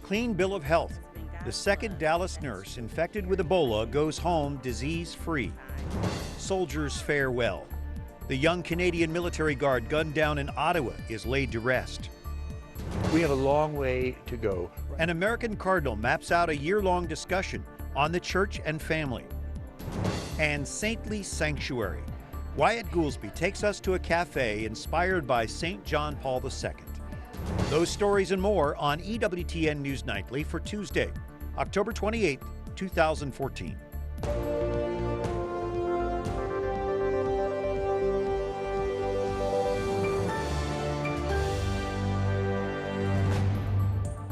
clean bill of health. The second Dallas nurse infected with Ebola goes home disease-free. Soldiers fare well. The young Canadian military guard gunned down in Ottawa is laid to rest. We have a long way to go. An American Cardinal maps out a year-long discussion on the church and family. And Saintly Sanctuary. Wyatt Goolsby takes us to a cafe inspired by St. John Paul II. Those stories and more on EWTN News Nightly for Tuesday, October 28, 2014.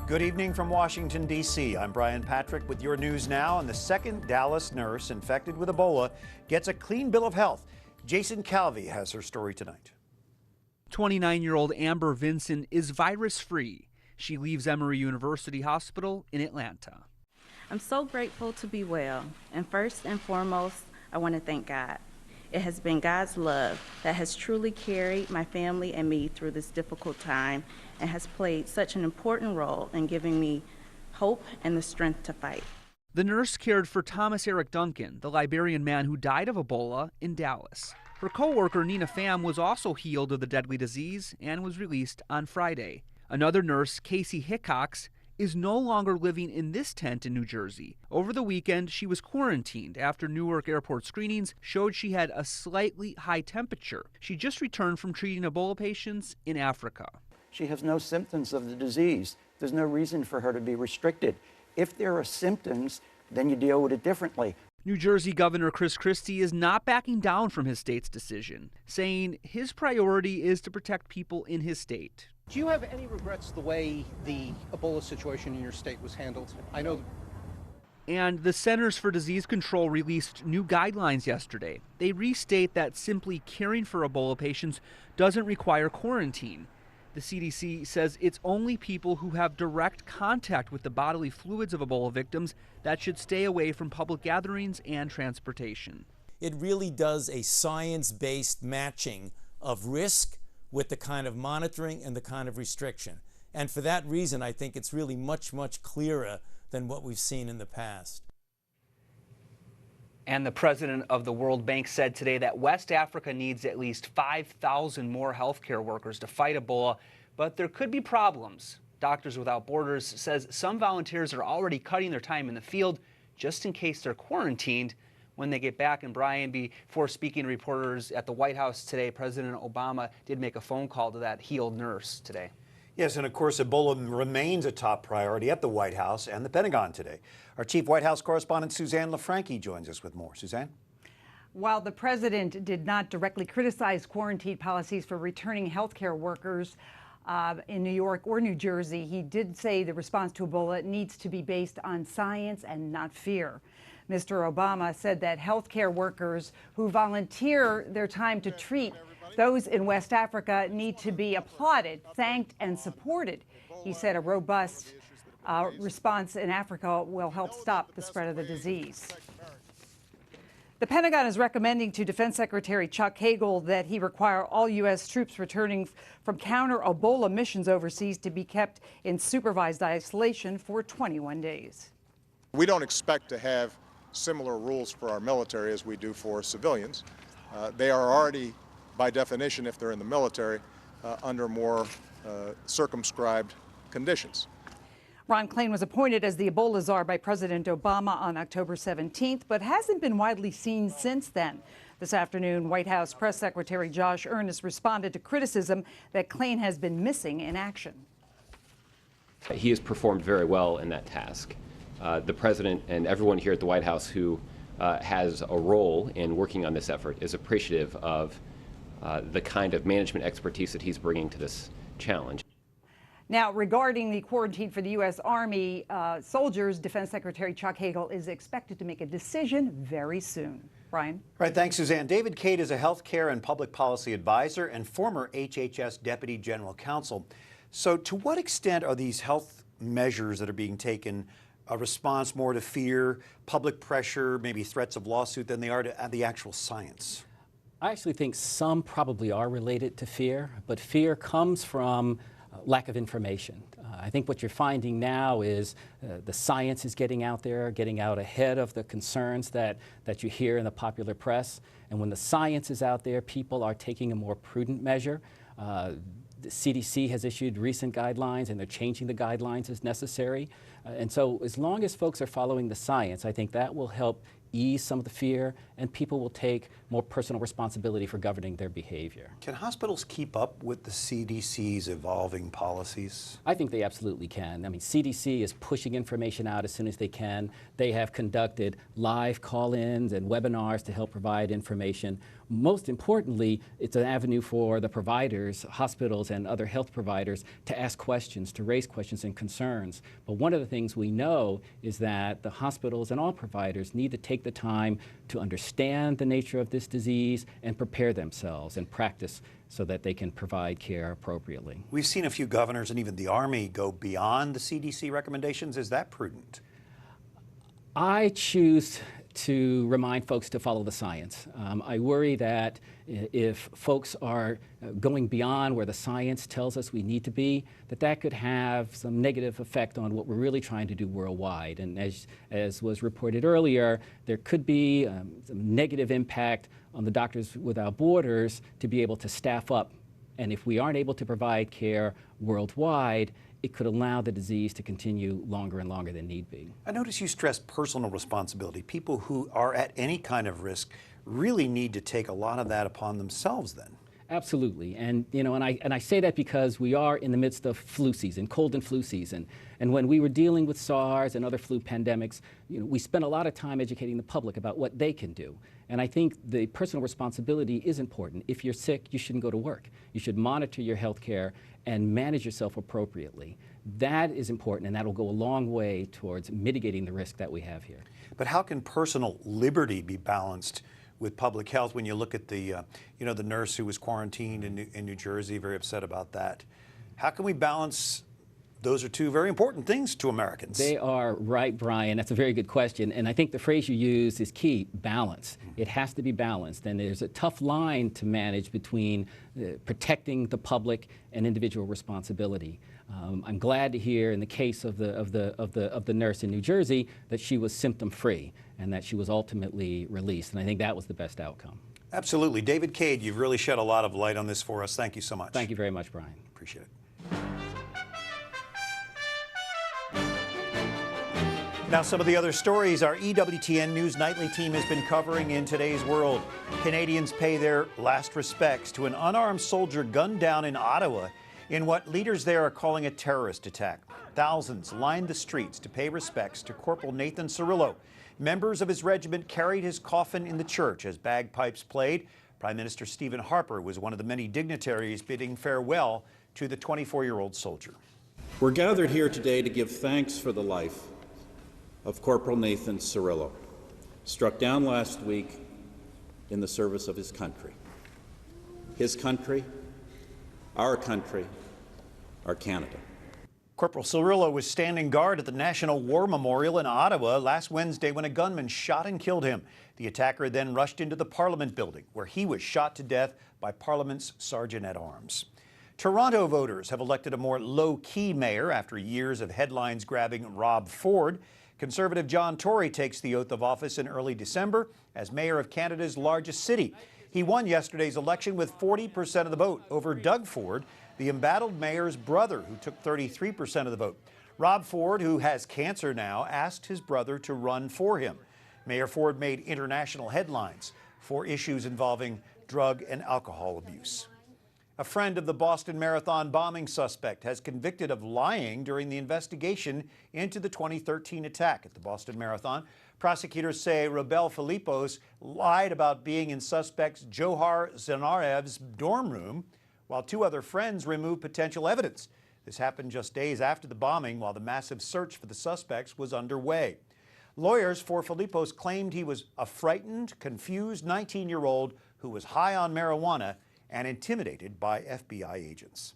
Good evening from Washington, D.C. I'm Brian Patrick with your news now. And the second Dallas nurse infected with Ebola gets a clean bill of health. Jason Calvi has her story tonight. 29-year-old Amber Vinson is virus-free. She leaves Emory University Hospital in Atlanta. I'm so grateful to be well. And first and foremost, I want to thank God. It has been God's love that has truly carried my family and me through this difficult time and has played such an important role in giving me hope and the strength to fight. The nurse cared for Thomas Eric Duncan, the Liberian man who died of Ebola in Dallas. Her co-worker Nina Pham was also healed of the deadly disease and was released on Friday. Another nurse, Casey Hickox, is no longer living in this tent in New Jersey. Over the weekend, she was quarantined after Newark airport screenings showed she had a slightly high temperature. She just returned from treating Ebola patients in Africa. She has no symptoms of the disease. There's no reason for her to be restricted. If there are symptoms, then you deal with it differently. New Jersey Governor Chris Christie is not backing down from his state's decision, saying his priority is to protect people in his state. Do you have any regrets the way the Ebola situation in your state was handled? I know. And the Centers for Disease Control released new guidelines yesterday. They restate that simply caring for Ebola patients doesn't require quarantine. The CDC says it's only people who have direct contact with the bodily fluids of Ebola victims that should stay away from public gatherings and transportation. It really does a science-based matching of risk with the kind of monitoring and the kind of restriction. And for that reason, I think it's really much, much clearer than what we've seen in the past. And the president of the World Bank said today that West Africa needs at least 5,000 more healthcare workers to fight Ebola, but there could be problems. Doctors Without Borders says some volunteers are already cutting their time in the field just in case they're quarantined when they get back. And Brian, before speaking to reporters at the White House today, President Obama did make a phone call to that healed nurse today. Yes, and of course, Ebola remains a top priority at the White House and the Pentagon today. Our chief White House correspondent, Suzanne LaFranchi, joins us with more. Suzanne? While the president did not directly criticize quarantine policies for returning healthcare workers in New York or New Jersey, he did say the response to Ebola needs to be based on science and not fear. Mr. Obama said that healthcare workers who volunteer their time to treat those in West Africa need to be applauded, thanked, and supported. He said a robust response in Africa will help stop the spread of the disease. The Pentagon is recommending to Defense Secretary Chuck Hagel that he require all U.S. troops returning from counter-Ebola missions overseas to be kept in supervised isolation for 21 days. We don't expect to have similar rules for our military as we do for civilians. They are already, by definition, if they're in the military, under more circumscribed conditions. Ron Klain was appointed as the Ebola czar by President Obama on October 17th, but hasn't been widely seen since then. This afternoon, White House Press Secretary Josh Earnest responded to criticism that Klain has been missing in action. He has performed very well in that task. The president and everyone here at the White House who has a role in working on this effort is appreciative of the kind of management expertise that he's bringing to this challenge. Now, regarding the quarantine for the U.S. Army soldiers, Defense Secretary Chuck Hagel is expected to make a decision very soon. Brian? All right, thanks, Suzanne. David Cade is a health care and public policy advisor and former HHS Deputy General Counsel. So to what extent are these health measures that are being taken a response more to fear, public pressure, maybe threats of lawsuit than they are to the actual science? I actually think some probably are related to fear, but fear comes from lack of information. I think what you're finding now is the science is getting out there, getting out ahead of the concerns that you hear in the popular press. And when the science is out there, people are taking a more prudent measure. The CDC has issued recent guidelines, and they're changing the guidelines as necessary. And so as long as folks are following the science, I think that will help ease some of the fear, and people will take more personal responsibility for governing their behavior. Can hospitals keep up with the CDC's evolving policies? I think they absolutely can. I mean, CDC is pushing information out as soon as they can. They have conducted live call-ins and webinars to help provide information. Most importantly, it's an avenue for the providers, hospitals and other health providers, to ask questions, to raise questions and concerns. But one of the things we know is that the hospitals and all providers need to take the time to understand the nature of this disease and prepare themselves and practice so that they can provide care appropriately. We've seen a few governors and even the Army go beyond the CDC recommendations. Is that prudent? I choose to remind folks to follow the science. I worry that if folks are going beyond where the science tells us we need to be, that could have some negative effect on what we're really trying to do worldwide. And as was reported earlier, there could be some negative impact on the Doctors Without Borders to be able to staff up. And if we aren't able to provide care worldwide, it could allow the disease to continue longer and longer than need be. I notice you stress personal responsibility. People who are at any kind of risk really need to take a lot of that upon themselves then. Absolutely, and I say that because we are in the midst of flu season, cold and flu season, and when we were dealing with SARS and other flu pandemics, we spent a lot of time educating the public about what they can do. And I think the personal responsibility is important. If you're sick, you shouldn't go to work. You should monitor your health care and manage yourself appropriately. That is important, and that will go a long way towards mitigating the risk that we have here. But how can personal liberty be balanced with public health when you look at the, the nurse who was quarantined in New Jersey, very upset about that? How can we balance? Those are two very important things to Americans. They are right, Brian. That's a very good question. And I think the phrase you use is key, balance. It has to be balanced. And there's a tough line to manage between protecting the public and individual responsibility. I'm glad to hear in the case of the nurse in New Jersey that she was symptom-free and that she was ultimately released. And I think that was the best outcome. Absolutely. David Cade, you've really shed a lot of light on this for us. Thank you so much. Thank you very much, Brian. Appreciate it. Now, some of the other stories our EWTN News Nightly team has been covering in today's world. Canadians pay their last respects to an unarmed soldier gunned down in Ottawa in what leaders there are calling a terrorist attack. Thousands lined the streets to pay respects to Corporal Nathan Cirillo. Members of his regiment carried his coffin in the church as bagpipes played. Prime Minister Stephen Harper was one of the many dignitaries bidding farewell to the 24-year-old soldier. We're gathered here today to give thanks for the life of Corporal Nathan Cirillo, struck down last week in the service of his country. His country, our Canada. Corporal Cirillo was standing guard at the National War Memorial in Ottawa last Wednesday when a gunman shot and killed him. The attacker then rushed into the Parliament building, where he was shot to death by Parliament's Sergeant-at-Arms. Toronto voters have elected a more low-key mayor after years of headlines-grabbing Rob Ford. Conservative John Tory takes the oath of office in early December as mayor of Canada's largest city. He won yesterday's election with 40% of the vote over Doug Ford, the embattled mayor's brother, who took 33% of the vote. Rob Ford, who has cancer now, asked his brother to run for him. Mayor Ford made international headlines for issues involving drug and alcohol abuse. A friend of the Boston Marathon bombing suspect has convicted of lying during the investigation into the 2013 attack at the Boston Marathon. Prosecutors say Rebel Philippos lied about being in suspect's Johar Zanarev's dorm room, while two other friends removed potential evidence. This happened just days after the bombing, while the massive search for the suspects was underway. Lawyers for Philippos claimed he was a frightened, confused 19-year-old who was high on marijuana and intimidated by FBI agents.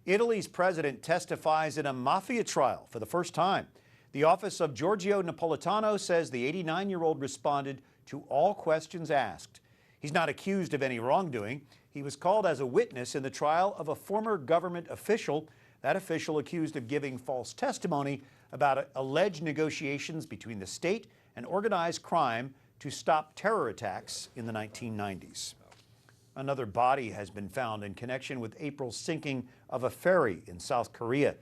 Italy's president testifies in a mafia trial for the first time. The office of Giorgio Napolitano says the 89-year-old responded to all questions asked. He's not accused of any wrongdoing. He was called as a witness in the trial of a former government official. That official accused of giving false testimony about alleged negotiations between the state and organized crime to stop terror attacks in the 1990s. Another body has been found in connection with April's sinking of a ferry in South Korea.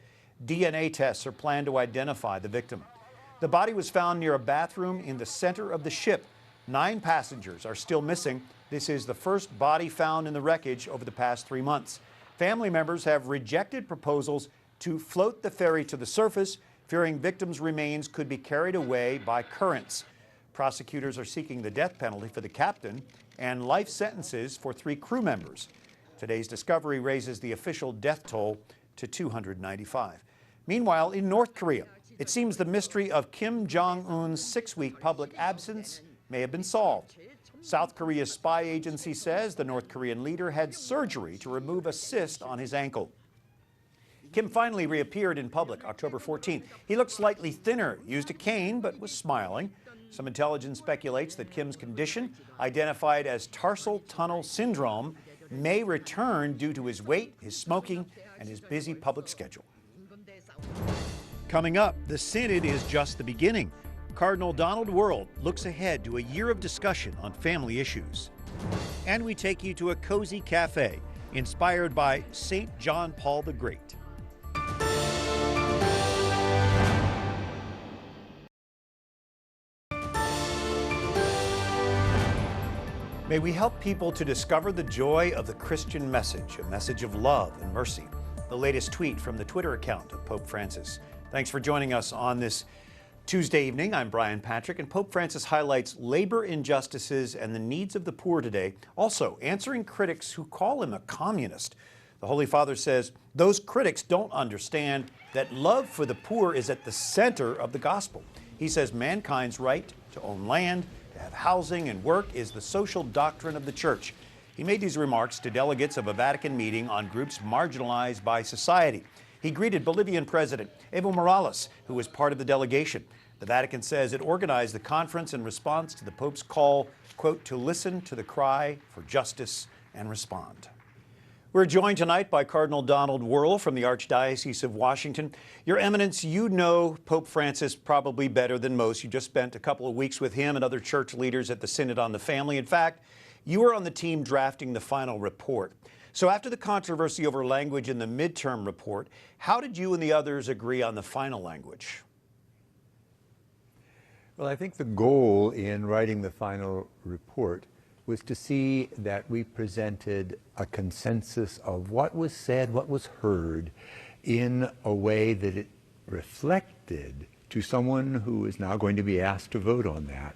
DNA tests are planned to identify the victim. The body was found near a bathroom in the center of the ship. 9 passengers are still missing. This is the first body found in the wreckage over the past 3 months. Family members have rejected proposals to float the ferry to the surface, fearing victims' remains could be carried away by currents. Prosecutors are seeking the death penalty for the captain and life sentences for 3 crew members. Today's discovery raises the official death toll to 295. Meanwhile, in North Korea, it seems the mystery of Kim Jong-un's 6-week public absence may have been solved. South Korea's spy agency says the North Korean leader had surgery to remove a cyst on his ankle. Kim finally reappeared in public October 14th. He looked slightly thinner, used a cane, but was smiling. Some intelligence speculates that Kim's condition, identified as tarsal tunnel syndrome, may return due to his weight, his smoking, and his busy public schedule. Coming up, the Synod is just the beginning. Cardinal Donald Wuerl looks ahead to a year of discussion on family issues. And we take you to a cozy cafe inspired by St. John Paul the Great. May we help people to discover the joy of the Christian message, a message of love and mercy. The latest tweet from the Twitter account of Pope Francis. Thanks for joining us on this Tuesday evening. I'm Brian Patrick, and Pope Francis highlights labor injustices and the needs of the poor today, also answering critics who call him a communist. The Holy Father says those critics don't understand that love for the poor is at the center of the gospel. He says mankind's right to own land, to have housing and work is the social doctrine of the Church. He made these remarks to delegates of a Vatican meeting on groups marginalized by society. He greeted Bolivian President Evo Morales, who was part of the delegation. The Vatican says it organized the conference in response to the Pope's call, quote, to listen to the cry for justice and respond. We're joined tonight by Cardinal Donald Wuerl from the Archdiocese of Washington. Your Eminence, you know Pope Francis probably better than most. You just spent a couple of weeks with him and other church leaders at the Synod on the Family. In fact, you were on the team drafting the final report. So after the controversy over language in the midterm report, how did you and the others agree on the final language? Well, I think the goal in writing the final report was to see that we presented a consensus of what was said, what was heard, in a way that it reflected to someone who is now going to be asked to vote on that.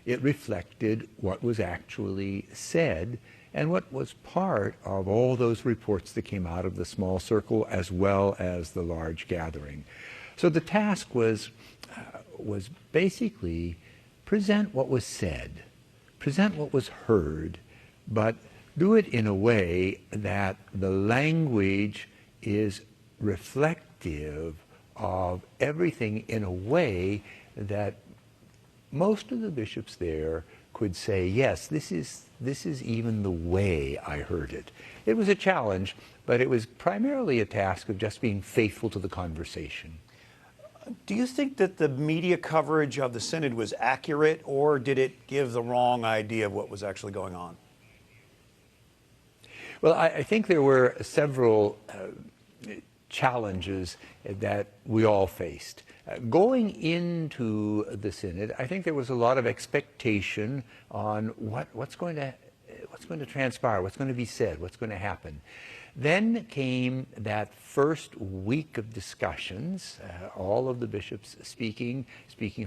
It reflected what was actually said and what was part of all those reports that came out of the small circle as well as the large gathering. So the task was basically present what was said, present what was heard, but do it in a way that the language is reflective of everything in a way that most of the bishops there could say, yes, this is even the way I heard it. It was a challenge, but it was primarily a task of just being faithful to the conversation. Do you think that the media coverage of the Synod was accurate, or did it give the wrong idea of what was actually going on? Well, I think there were several challenges that we all faced. Going into the Synod, I think there was a lot of expectation on what's going to transpire, what's going to be said, what's going to happen. Then came that first week of discussions, all of the bishops speaking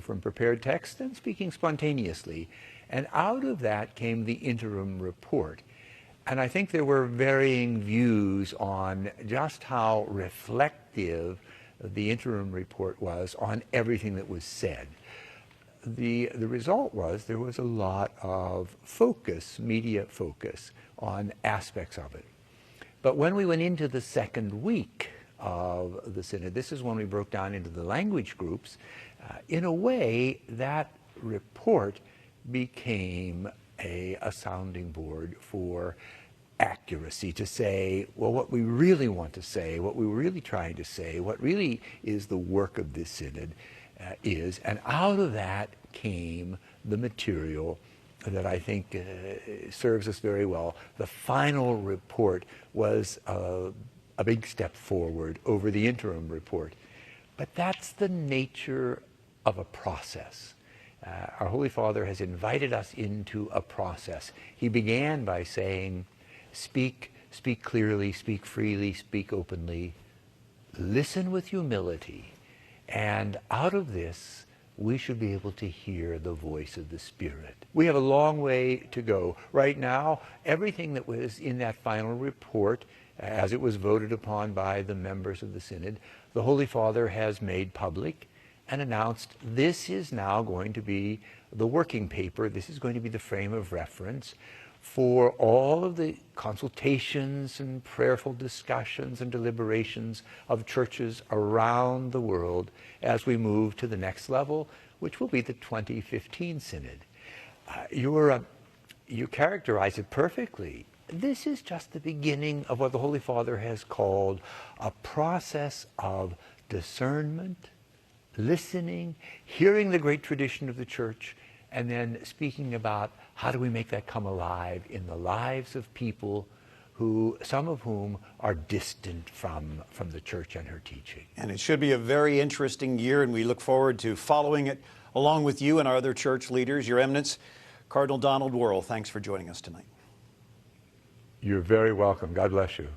from prepared text and speaking spontaneously. And out of that came the interim report. And I think there were varying views on just how reflective the interim report was on everything that was said. The result was there was a lot of focus, media focus, on aspects of it. But when we went into the second week of the Synod, this is when we broke down into the language groups, in a way that report became a sounding board for accuracy to say, well, what we really want to say, what we're really trying to say, what really is the work of this synod is. And out of that came the material that I think serves us very well. The final report was a big step forward over the interim report. But that's the nature of a process. Our Holy Father has invited us into a process. He began by saying, speak clearly, speak freely, speak openly, listen with humility, and out of this, we should be able to hear the voice of the Spirit. We have a long way to go. Right now, everything that was in that final report, as it was voted upon by the members of the Synod, the Holy Father has made public and announced this is now going to be the working paper, this is going to be the frame of reference for all of the consultations and prayerful discussions and deliberations of churches around the world as we move to the next level, which will be the 2015 Synod. You characterize it perfectly. This is just the beginning of what the Holy Father has called a process of discernment, listening, hearing the great tradition of the Church, and then speaking about how do we make that come alive in the lives of people who, some of whom are distant from the Church and her teaching. And it should be a very interesting year, and we look forward to following it along with you and our other church leaders. Your Eminence, Cardinal Donald Wuerl, thanks for joining us tonight. You're very welcome. God bless you.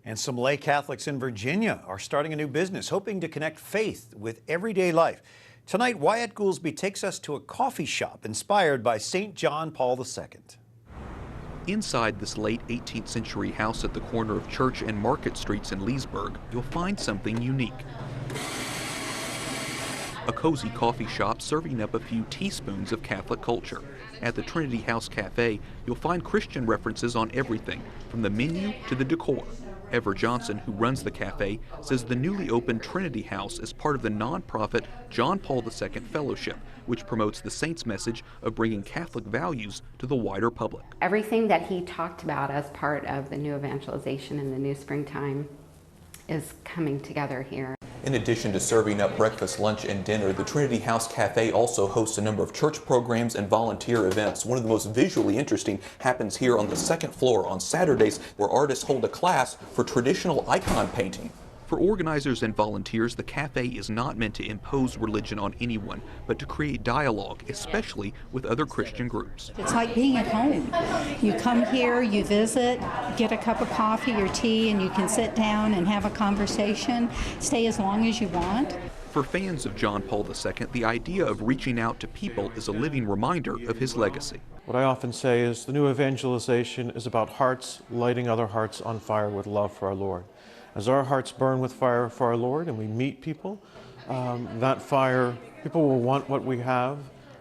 And some lay Catholics in Virginia are starting a new business, hoping to connect faith with everyday life. Tonight, Wyatt Goolsby takes us to a coffee shop inspired by St. John Paul II. Inside this late 18th century house at the corner of Church and Market Streets in Leesburg, you'll find something unique. A cozy coffee shop serving up a few teaspoons of Catholic culture. At the Trinity House Cafe, you'll find Christian references on everything, from the menu to the decor. Ever Johnson, who runs the cafe, says the newly opened Trinity House is part of the nonprofit John Paul II Fellowship, which promotes the saint's message of bringing Catholic values to the wider public. Everything that he talked about as part of the new evangelization in the new springtime is coming together here. In addition to serving up breakfast, lunch, and dinner, the Trinity House Cafe also hosts a number of church programs and volunteer events. One of the most visually interesting happens here on the second floor on Saturdays, where artists hold a class for traditional icon painting. For organizers and volunteers, the cafe is not meant to impose religion on anyone, but to create dialogue, especially with other Christian groups. It's like being at home. You come here, you visit, get a cup of coffee or tea, and you can sit down and have a conversation, stay as long as you want. For fans of John Paul II, the idea of reaching out to people is a living reminder of his legacy. What I often say is the new evangelization is about hearts lighting other hearts on fire with love for our Lord. As our hearts burn with fire for our Lord and we meet people, that fire, people will want what we have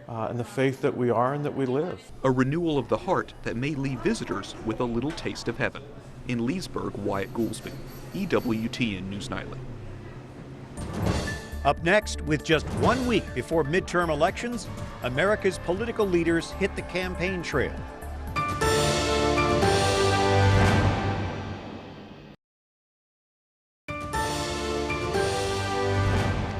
and the faith that we are and that we live. A renewal of the heart that may leave visitors with a little taste of heaven. In Leesburg, Wyatt Goolsby, EWTN News Nightly. Up next, with just 1 week before midterm elections, America's political leaders hit the campaign trail.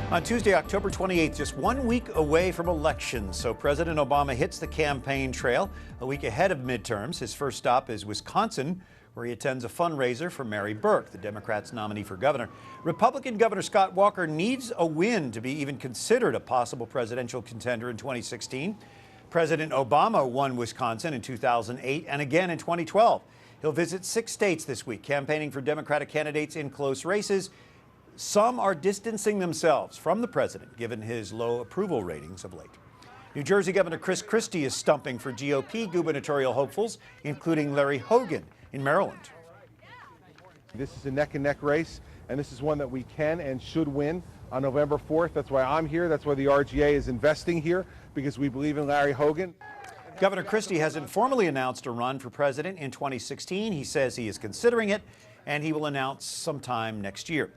On Tuesday, October 28th, just 1 week away from elections, so President Obama hits the campaign trail a week ahead of midterms. His first stop is Wisconsin, where he attends a fundraiser for Mary Burke, the Democrats' nominee for governor. Republican Governor Scott Walker needs a win to be even considered a possible presidential contender in 2016. President Obama won Wisconsin in 2008 and again in 2012. He'll visit 6 states this week, campaigning for Democratic candidates in close races. Some are distancing themselves from the president, given his low approval ratings of late. New Jersey Governor Chris Christie is stumping for GOP gubernatorial hopefuls, including Larry Hogan in Maryland. This is a neck-and-neck race, and this is one that we can and should win on November 4th. That's why I'm here. That's why the RGA is investing here, because we believe in Larry Hogan. Governor Christie hasn't formally announced a run for president in 2016. He says he is considering it, and he will announce sometime next year.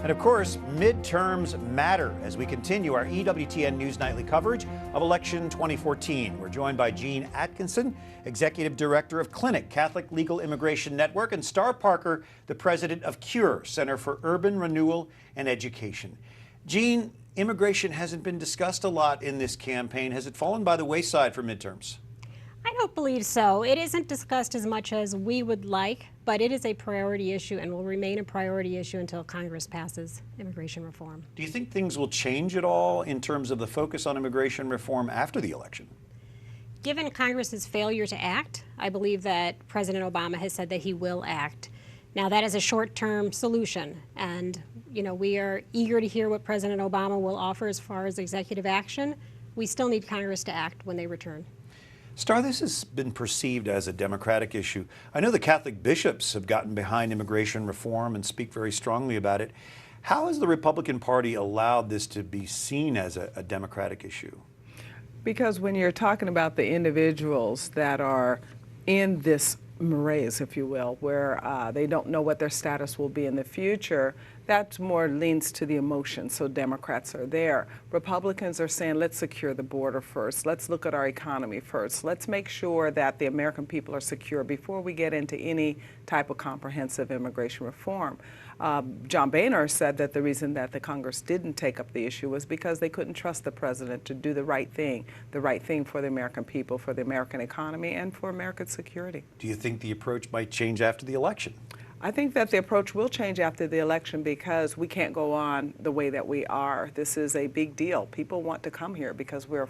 And of course, midterms matter as we continue our EWTN News Nightly coverage of election 2014. We're joined by Jeanne Atkinson, Executive Director of Clinic, Catholic Legal Immigration Network, and Star Parker, the President of CURE, Center for Urban Renewal and Education. Jeanne, immigration hasn't been discussed a lot in this campaign. Has it fallen by the wayside for midterms? I don't believe so. It isn't discussed as much as we would like, but it is a priority issue and will remain a priority issue until Congress passes immigration reform. Do you think things will change at all in terms of the focus on immigration reform after the election? Given Congress's failure to act, I believe that President Obama has said that he will act. Now, that is a short-term solution, and we are eager to hear what President Obama will offer as far as executive action. We still need Congress to act when they return. Star, this has been perceived as a Democratic issue. I know the Catholic bishops have gotten behind immigration reform and speak very strongly about it. How has the Republican Party allowed this to be seen as a Democratic issue? Because when you're talking about the individuals that are in this morass, if you will, where they don't know what their status will be in the future, that more leans to the emotion, so Democrats are there. Republicans are saying, let's secure the border first. Let's look at our economy first. Let's make sure that the American people are secure before we get into any type of comprehensive immigration reform. John Boehner said that the reason that the Congress didn't take up the issue was because they couldn't trust the president to do the right thing for the American people, for the American economy, and for American security. Do you think the approach might change after the election? I think that the approach will change after the election because we can't go on the way that we are. This is a big deal. People want to come here because we're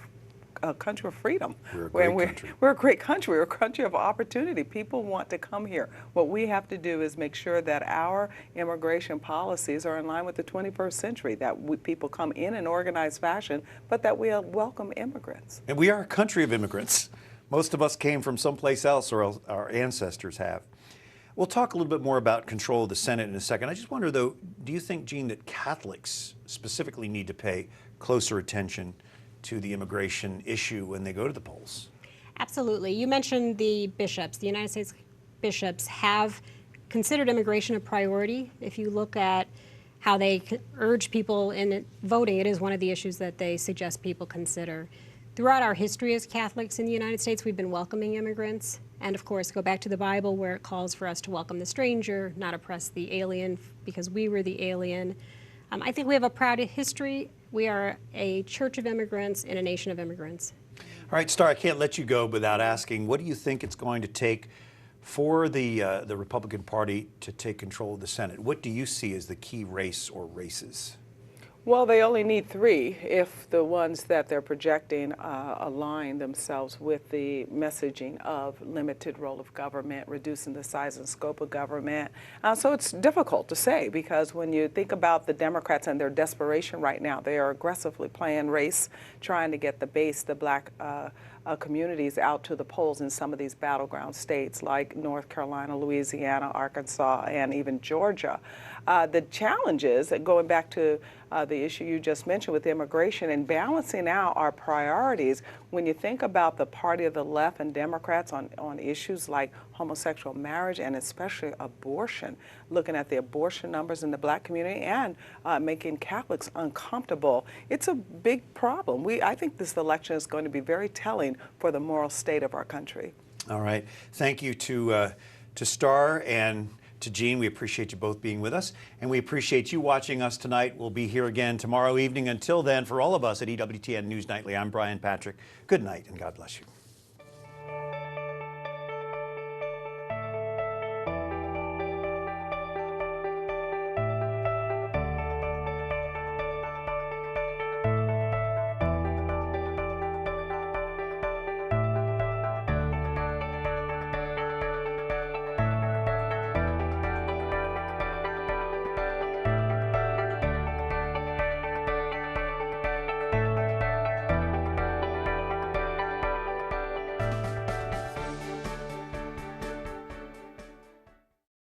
a country of freedom. We're a great country. We're a great country. We're a country of opportunity. People want to come here. What we have to do is make sure that our immigration policies are in line with the 21st century, that people come in an organized fashion, but that we welcome immigrants. And we are a country of immigrants. Most of us came from someplace else, or our ancestors have. We'll talk a little bit more about control of the Senate in a second. I just wonder, though, do you think, Jeanne, that Catholics specifically need to pay closer attention to the immigration issue when they go to the polls? Absolutely. You mentioned the bishops. The United States bishops have considered immigration a priority. If you look at how they urge people in voting, it is one of the issues that they suggest people consider. Throughout our history as Catholics in the United States, we've been welcoming immigrants. And of course, go back to the Bible where it calls for us to welcome the stranger, not oppress the alien because we were the alien. I think we have a proud history. We are a church of immigrants and a nation of immigrants. All right, Star, I can't let you go without asking, what do you think it's going to take for the Republican Party to take control of the Senate? What do you see as the key race or races? Well, they only need 3 if the ones that they're projecting align themselves with the messaging of limited role of government, reducing the size and scope of government. So it's difficult to say because when you think about the Democrats and their desperation right now, they are aggressively playing race, trying to get the base, the black communities out to the polls in some of these battleground states like North Carolina, Louisiana, Arkansas, and even Georgia. The challenge is, going back to the issue you just mentioned with immigration and balancing out our priorities, when you think about the party of the left and Democrats on issues like homosexual marriage and especially abortion, looking at the abortion numbers in the black community and making Catholics uncomfortable, it's a big problem. I think this election is going to be very telling for the moral state of our country. All right. Thank you to Star and to Jeanne. We appreciate you both being with us, and we appreciate you watching us tonight. We'll be here again tomorrow evening. Until then, for all of us at EWTN News Nightly, I'm Brian Patrick. Good night, and God bless you.